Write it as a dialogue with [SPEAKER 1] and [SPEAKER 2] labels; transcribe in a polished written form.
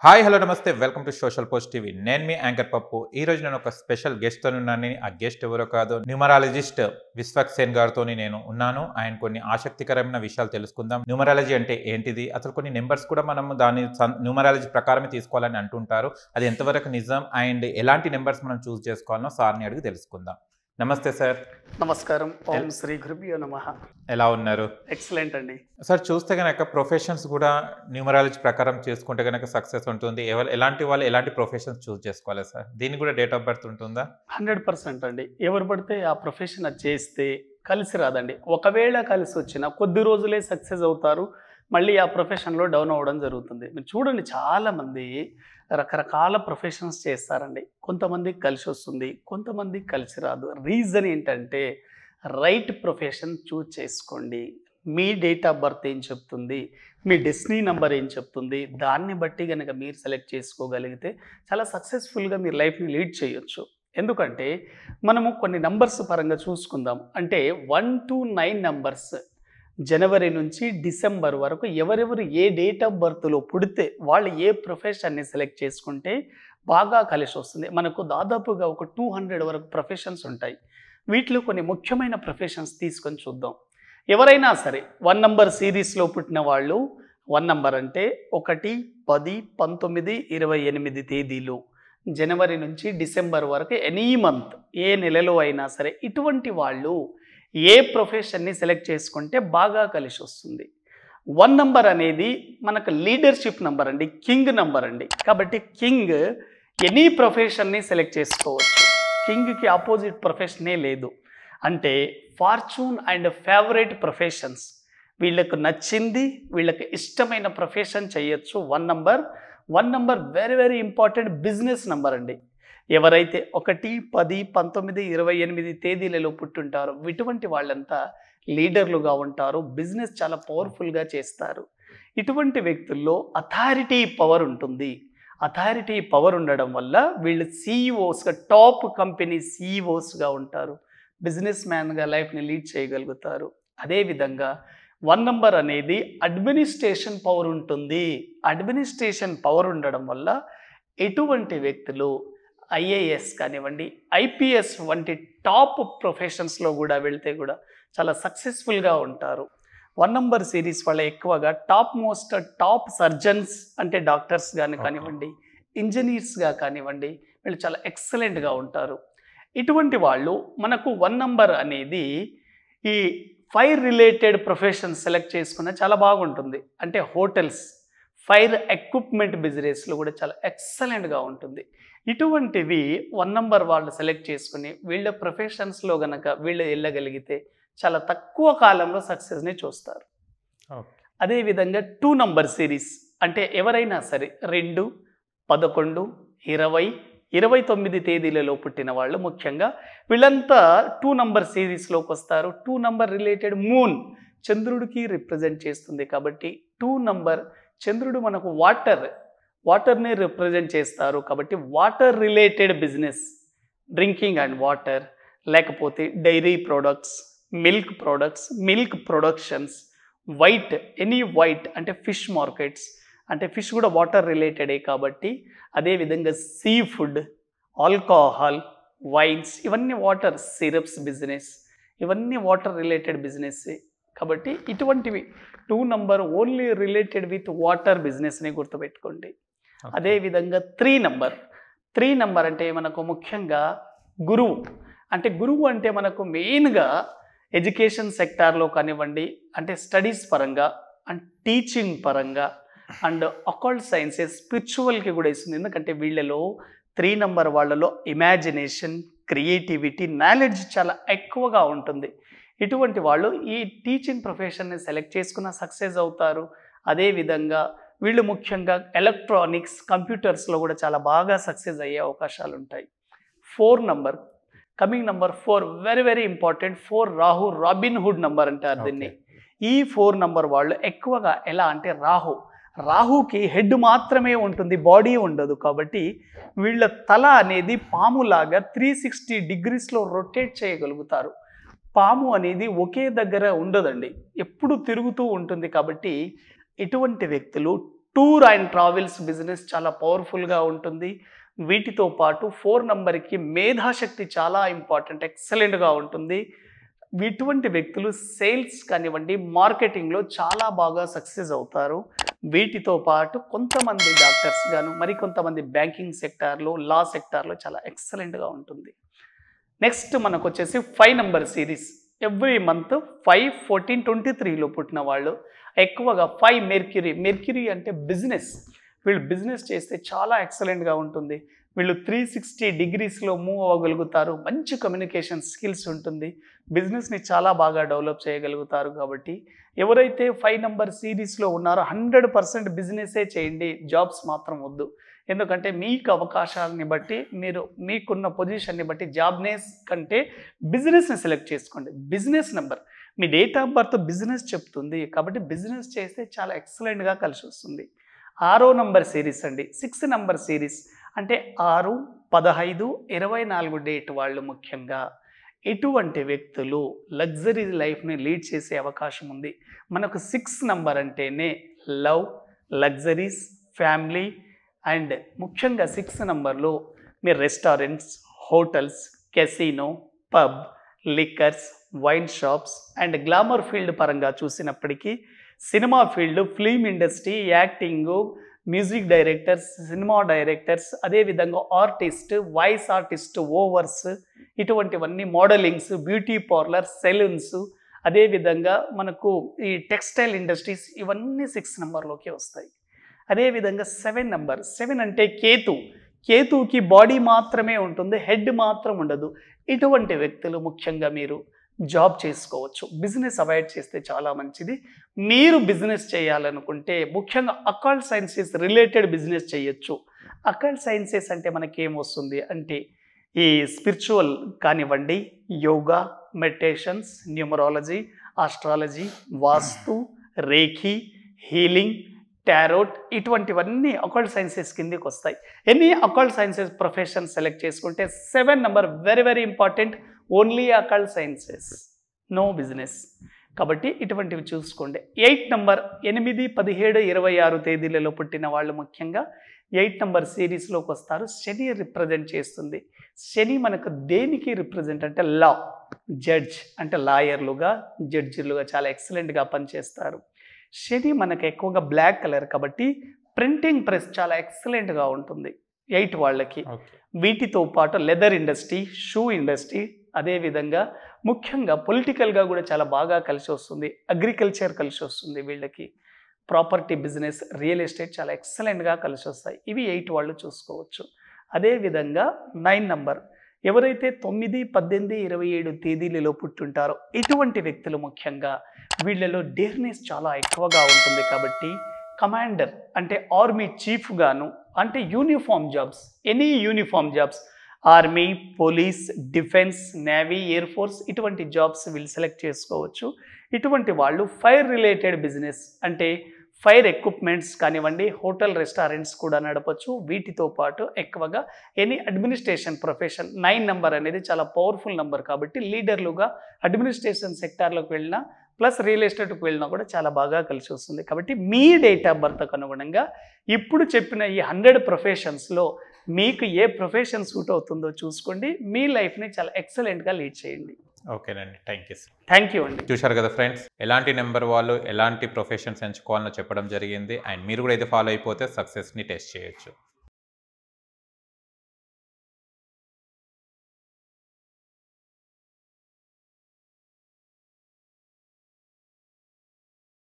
[SPEAKER 1] Hi hello నమస్తే welcome to social post TV. నేను మీ anchor పప్పు. ఈ రోజు నేను ఒక స్పెషల్ గెస్ట్ తో ఉన్నాను. ఆ గెస్ట్ ఎవరో కాదు, న్యూమరాలజిస్ట్ విశ్వక్ సేన్ గారితో నేను ఉన్నాను. ఆయన కొన్ని ఆసక్తికరమైన విషయాలు తెలుసుకుందాం. న్యూమరాలజీ అంటే ఏంటిది, అసలు కొన్ని నెంబర్స్ కూడా మనం దాని న్యూమరాలజీ ప్రకారమే తీసుకోవాలని అంటుంటారు. అది ఎంతవరకు నిజం అండ్ ఎలాంటి నెంబర్స్ మనం చూస్ చేసుకోవాలో సార్ని అడిగి తెలుసుకుందాం. నమస్తే సార్.
[SPEAKER 2] నమస్కారం. ఓం శ్రీ గురుభ్యో నమః.
[SPEAKER 1] ఎలా ఉన్నారు?
[SPEAKER 2] ఎక్సలెంట్ అండి.
[SPEAKER 1] సార్, చూస్తే కనుక ప్రొఫెషన్స్ కూడా న్యూమరాలజీ ప్రకారం చేసుకుంటే కనుక సక్సెస్ ఉంటుంది. ఎలాంటి వాళ్ళు ఎలాంటి ప్రొఫెషన్స్ చూస్ చేసుకోవాలి సార్? దీనికి కూడా డేట్ ఆఫ్ బర్త్ ఉంటుందా?
[SPEAKER 2] 100% అండి. ఎవరు పడితే ఆ ప్రొఫెషన్ అది చేస్తే కలిసి రాదండి. ఒకవేళ కలిసి వచ్చినా కొద్ది రోజులే సక్సెస్ అవుతారు, మళ్ళీ ఆ ప్రొఫెషన్లో డౌన్ అవ్వడం జరుగుతుంది. మీరు చూడండి, చాలామంది రకరకాల ప్రొఫెషన్స్ చేస్తారండి. కొంతమందికి కలిసి వస్తుంది, కొంతమందికి కలిసి రాదు. రీజన్ ఏంటంటే రైట్ ప్రొఫెషన్ చూజ్ చేసుకోండి. మీ డేట్ ఆఫ్ బర్త్ ఏం చెప్తుంది, మీ డెస్టినీ నెంబర్ ఏం చెప్తుంది, దాన్ని బట్టి కనుక మీరు సెలెక్ట్ చేసుకోగలిగితే చాలా సక్సెస్ఫుల్గా మీరు లైఫ్ని లీడ్ చేయొచ్చు. ఎందుకంటే మనము కొన్ని నంబర్స్ పరంగా చూసుకుందాం. అంటే 1 to 9 నంబర్స్ జనవరి నుంచి డిసెంబర్ వరకు ఎవరెవరు ఏ డేట్ ఆఫ్ బర్త్లో పుడితే వాళ్ళు ఏ ప్రొఫెషన్ని సెలెక్ట్ చేసుకుంటే బాగా కలిసి వస్తుంది. మనకు దాదాపుగా ఒక 200 వరకు ప్రొఫెషన్స్ ఉంటాయి. వీటిలో కొన్ని ముఖ్యమైన ప్రొఫెషన్స్ తీసుకొని చూద్దాం. ఎవరైనా సరే 1 నంబర్ సిరీస్లో పుట్టిన వాళ్ళు, 1 నంబర్ అంటే 1, 10, 19, 28 తేదీలు జనవరి నుంచి డిసెంబర్ వరకు ఎనీ మంత్ ఏ నెలలో అయినా సరే ఇటువంటి వాళ్ళు ఏ ప్రొఫెషన్ని సెలెక్ట్ చేసుకుంటే బాగా కలిసి వస్తుంది. 1 నంబర్ అనేది మనకు లీడర్షిప్ నంబర్ అండి, కింగ్ నంబర్ అండి. కాబట్టి కింగ్ ఎనీ ప్రొఫెషన్ని సెలెక్ట్ చేసుకోవచ్చు. కింగ్కి ఆపోజిట్ ప్రొఫెషనే లేదు. అంటే ఫార్చ్యూన్ అండ్ ఫేవరెట్ ప్రొఫెషన్స్, వీళ్ళకు నచ్చింది, వీళ్ళకి ఇష్టమైన ప్రొఫెషన్ చేయొచ్చు. 1 number very very important business number అండి. ఎవరైతే 1, 10, 19, 28 తేదీలలో పుట్టుంటారో ఇటువంటి వాళ్ళంతా లీడర్లుగా ఉంటారు. బిజినెస్ చాలా పవర్ఫుల్గా చేస్తారు. ఇటువంటి వ్యక్తుల్లో అథారిటీ పవర్ ఉంటుంది. అథారిటీ పవర్ ఉండడం వల్ల వీళ్ళు సీఈఓస్గా, టాప్ కంపెనీ సీఈఓస్గా ఉంటారు. బిజినెస్ మ్యాన్గా లైఫ్ని లీడ్ చేయగలుగుతారు. అదేవిధంగా 1 నంబర్ అనేది అడ్మినిస్ట్రేషన్ పవర్ ఉంటుంది. అడ్మినిస్ట్రేషన్ పవర్ ఉండడం వల్ల ఎటువంటి వ్యక్తులు ఐఏఎస్ కానివ్వండి, ఐపీఎస్ వంటి టాప్ ప్రొఫెషన్స్లో కూడా వెళ్తే కూడా చాలా సక్సెస్ఫుల్గా ఉంటారు. 1 నంబర్ సిరీస్ వల్ల ఎక్కువగా టాప్ సర్జన్స్ అంటే డాక్టర్స్ కానివ్వండి, ఇంజనీర్స్గా కానివ్వండి, వీళ్ళు చాలా ఎక్సలెంట్గా ఉంటారు. ఇటువంటి వాళ్ళు మనకు 1 నంబర్ అనేది ఈ ఫైర్ రిలేటెడ్ ప్రొఫెషన్ సెలెక్ట్ చేసుకున్న చాలా బాగుంటుంది. అంటే హోటల్స్, ఫైర్ ఎక్విప్మెంట్ బిజినెస్లో కూడా చాలా ఎక్సలెంట్గా ఉంటుంది. ఇటువంటివి 1 నంబర్ వాళ్ళు సెలెక్ట్ చేసుకుని వీళ్ళ ప్రొఫెషన్స్లో గనక వీళ్ళు వెళ్ళగలిగితే చాలా తక్కువ కాలంలో సక్సెస్ని చూస్తారు. అదేవిధంగా 2 నంబర్ సిరీస్ అంటే ఎవరైనా సరే 2, 11, 20, 29 తేదీలలో పుట్టిన వాళ్ళు ముఖ్యంగా వీళ్ళంతా 2 నంబర్ సిరీస్లోకి వస్తారు. 2 నంబర్ రిలేటెడ్ మూన్ చంద్రుడికి రిప్రజెంట్ చేస్తుంది. కాబట్టి 2 నంబర్ చంద్రుడు మనకు వాటర్ని రిప్రజెంట్ చేస్తారు. కాబట్టి water related business, drinking and water, లేకపోతే dairy products, milk productions, any white అంటే ఫిష్ మార్కెట్స్, అంటే ఫిష్ కూడా వాటర్ రిలేటెడే కాబట్టి. అదేవిధంగా సీ ఫుడ్, ఆల్కహాల్, వైన్స్, ఇవన్నీ వాటర్, సిరప్స్ బిజినెస్, ఇవన్నీ వాటర్ రిలేటెడ్ బిజినెస్. కాబట్టి ఇటువంటివి 2 number only related with water బిజినెస్ని గుర్తుపెట్టుకోండి. అదేవిధంగా 3 నంబర్ అంటే మనకు ముఖ్యంగా గురువు. అంటే గురువు అంటే మనకు మెయిన్గా ఎడ్యుకేషన్ సెక్టార్లో కానివ్వండి, అంటే స్టడీస్ పరంగా అండ్ టీచింగ్ పరంగా అండ్ అకల్ట్ సైన్సెస్, స్పిరిచువల్కి కూడా ఇస్తుంది. ఎందుకంటే వీళ్ళలో 3 నంబర్ వాళ్ళలో ఇమాజినేషన్, క్రియేటివిటీ, నాలెడ్జ్ చాలా ఎక్కువగా ఉంటుంది. ఇటువంటి వాళ్ళు ఈ టీచింగ్ ప్రొఫెషన్ని సెలెక్ట్ చేసుకున్న సక్సెస్ అవుతారు. అదేవిధంగా వీళ్ళు ముఖ్యంగా ఎలక్ట్రానిక్స్, కంప్యూటర్స్లో కూడా చాలా బాగా సక్సెస్ అయ్యే అవకాశాలు ఉంటాయి. 4 number, coming number 4 very very important. 4 robin hood number అంటారు దీన్ని. ఈ 4 నంబర్ వాళ్ళు ఎక్కువగా ఎలా అంటే రాహుకి హెడ్ మాత్రమే ఉంటుంది, బాడీ ఉండదు. కాబట్టి వీళ్ళ తల అనేది పాములాగా 360 డిగ్రీస్లో రొటేట్ చేయగలుగుతారు. పాము అనేది ఒకే దగ్గర ఉండదండి, ఎప్పుడు తిరుగుతూ ఉంటుంది. కాబట్టి ఇటువంటి వ్యక్తులు టూర్ అండ్ ట్రావెల్స్ బిజినెస్ చాలా పవర్ఫుల్గా ఉంటుంది. వీటితో పాటు 4 నంబర్కి మేధాశక్తి చాలా ఇంపార్టెంట్, ఎక్సలెంట్గా ఉంటుంది. ఇటువంటి వ్యక్తులు సేల్స్ కానివ్వండి, మార్కెటింగ్లో చాలా బాగా సక్సెస్ అవుతారు. వీటితో పాటు కొంతమంది డాక్టర్స్ గాను, మరికొంతమంది బ్యాంకింగ్ సెక్టార్లో, లా సెక్టార్లో చాలా ఎక్సలెంట్గా ఉంటుంది. నెక్స్ట్ మనకు వచ్చేసి 5 నంబర్ సిరీస్. ఎవ్రీ మంత్ 5, 14, 23లో పుట్టిన వాళ్ళు ఎక్కువగా 5 మెర్క్యూరీ అంటే బిజినెస్. వీళ్ళు బిజినెస్ చేస్తే చాలా ఎక్సలెంట్గా ఉంటుంది. వీళ్ళు 360 డిగ్రీస్లో మూవ్ అవ్వగలుగుతారు. మంచి కమ్యూనికేషన్ స్కిల్స్ ఉంటుంది. బిజినెస్ని చాలా బాగా డెవలప్ చేయగలుగుతారు. కాబట్టి ఎవరైతే 5 నంబర్ సిరీస్లో ఉన్నారో 100% బిజినెసే చేయండి, జాబ్స్ మాత్రం వద్దు. ఎందుకంటే మీకు అవకాశాలని బట్టి, మీరు మీకున్న పొజిషన్ని బట్టి జాబ్నేస్ కంటే బిజినెస్ని సెలెక్ట్ చేసుకోండి. Business number me date of birth business చెప్తుంది. కాబట్టి బిజినెస్ చేస్తే చాలా ఎక్సలెంట్గా కలిసి వస్తుంది. 6 నంబర్ సిరీస్ అండి. 6 నంబర్ సిరీస్ అంటే 6, 15, 24 డేట్ వాళ్ళు ముఖ్యంగా ఎటువంటి వ్యక్తులు లగ్జరీ లైఫ్ని లీడ్ చేసే అవకాశం ఉంది. మనకు 6 నంబర్ అంటేనే లవ్, లగ్జరీస్, ఫ్యామిలీ అండ్ ముఖ్యంగా 6 నంబర్లో మీరు restaurants, hotels, casino, pub, liquors, wine shops and glamour field పరంగా చూసినప్పటికీ cinema field, film industry, acting, music directors, cinema directors, అదేవిధంగా ఆర్టిస్ట్, వాయిస్ ఆర్టిస్ట్, ఓవర్స్, ఇటువంటివన్నీ మోడలింగ్స్, బ్యూటీ పార్లర్, సెలూన్స్, అదేవిధంగా మనకు ఈ టెక్స్టైల్ ఇండస్ట్రీస్ ఇవన్నీ 6 నెంబర్లోకి వస్తాయి. అదేవిధంగా 7 నెంబర్. 7 అంటే కేతువుకి బాడీ మాత్రమే ఉంటుంది, హెడ్ మాత్రం ఉండదు. ఇటువంటి వ్యక్తులు ముఖ్యంగా మీరు జాబ్ చేసుకోవచ్చు. బిజినెస్ అవాయిడ్ చేస్తే చాలా మంచిది. మీరు బిజినెస్ చేయాలనుకుంటే ముఖ్యంగా అకల్ట్ సైన్సెస్ రిలేటెడ్ బిజినెస్ చేయొచ్చు. అకల్ట్ సైన్సెస్ అంటే మనకేం వస్తుంది అంటే ఈ స్పిరిచువల్ కానివ్వండి, yoga, meditations, numerology, astrology, vastu, reiki, healing, tarot, ఇటువంటివన్నీ అకల్ట్ సైన్సెస్ కిందకి వస్తాయి. Any occult sciences profession select చేసుకుంటే 7 number very important. Only occult sciences, no business. కాబట్టి ఇటువంటివి చూసుకోండి. 8 నంబర్ 8, 17, 26 తేదీలలో పుట్టిన వాళ్ళు ముఖ్యంగా 8 నంబర్ సిరీస్లోకి వస్తారు. శని రిప్రజెంట్ చేస్తుంది. శని మనకు దేనికి రిప్రజెంట్ అంటే లా, జడ్జ్ అంటే లాయర్లుగా, జడ్జిలుగా చాలా ఎక్సలెంట్గా పనిచేస్తారు. శని మనకు ఎక్కువగా బ్లాక్ కలర్ కాబట్టి ప్రింటింగ్ ప్రెస్ చాలా ఎక్సలెంట్గా ఉంటుంది 8 వాళ్ళకి. వీటితో పాటు లెదర్ ఇండస్ట్రీ, షూ ఇండస్ట్రీ, అదేవిధంగా ముఖ్యంగా పొలిటికల్గా కూడా చాలా బాగా కలిసి వస్తుంది. అగ్రికల్చర్ కలిసి వస్తుంది వీళ్ళకి. ప్రాపర్టీ బిజినెస్, రియల్ ఎస్టేట్ చాలా ఎక్సలెంట్గా కలిసి వస్తాయి. ఇవి 8 వాళ్ళు చూసుకోవచ్చు. అదేవిధంగా 9 నంబర్ ఎవరైతే 9, 18, 27 తేదీలలో పుట్టుంటారో ఇటువంటి వ్యక్తులు ముఖ్యంగా వీళ్ళలో డేర్నెస్ చాలా ఎక్కువగా ఉంటుంది. కాబట్టి కమాండర్ అంటే ఆర్మీ చీఫ్ గాను, అంటే uniform jobs, any uniform jobs, army, police, defence, navy, air force, ఇటువంటి జాబ్స్ వీళ్ళు సెలెక్ట్ చేసుకోవచ్చు. ఇటువంటి వాళ్ళు ఫైర్ రిలేటెడ్ బిజినెస్ అంటే ఫైర్ ఎక్విప్మెంట్స్ కానివ్వండి, హోటల్, రెస్టారెంట్స్ కూడా నడపచ్చు. వీటితో పాటు ఎక్కువగా ఎనీ అడ్మినిస్ట్రేషన్ ప్రొఫెషన్. 9 నంబర్ అనేది చాలా పవర్ఫుల్ నంబర్ కాబట్టి లీడర్లుగా అడ్మినిస్ట్రేషన్ సెక్టార్లోకి వెళ్ళినా ప్లస్ రియల్ ఎస్టేట్కి వెళ్ళినా కూడా చాలా బాగా కలిసి వస్తుంది. కాబట్టి మీ డేట్ ఆఫ్ బర్త్కు అనుగుణంగా ఇప్పుడు చెప్పిన ఈ 100 ప్రొఫెషన్స్లో మీకు ఏ ప్రొఫెషన్ సూట్ అవుతుందో చూసుకోండి. మీ లైఫ్ని చాలా ఎక్సలెంట్గా లీడ్ చేయండి.
[SPEAKER 1] ఓకేనండి, థ్యాంక్ యూ.
[SPEAKER 2] థ్యాంక్ యూ అండి.
[SPEAKER 1] చూశారు కదా ఫ్రెండ్స్, ఎలాంటి నెంబర్ వాళ్ళు ఎలాంటి ప్రొఫెషన్స్ ఎంచుకోవాలో చెప్పడం జరిగింది. అండ్ మీరు కూడా ఇది ఫాలో అయిపోతే సక్సెస్ని టెస్ట్ చేయొచ్చు.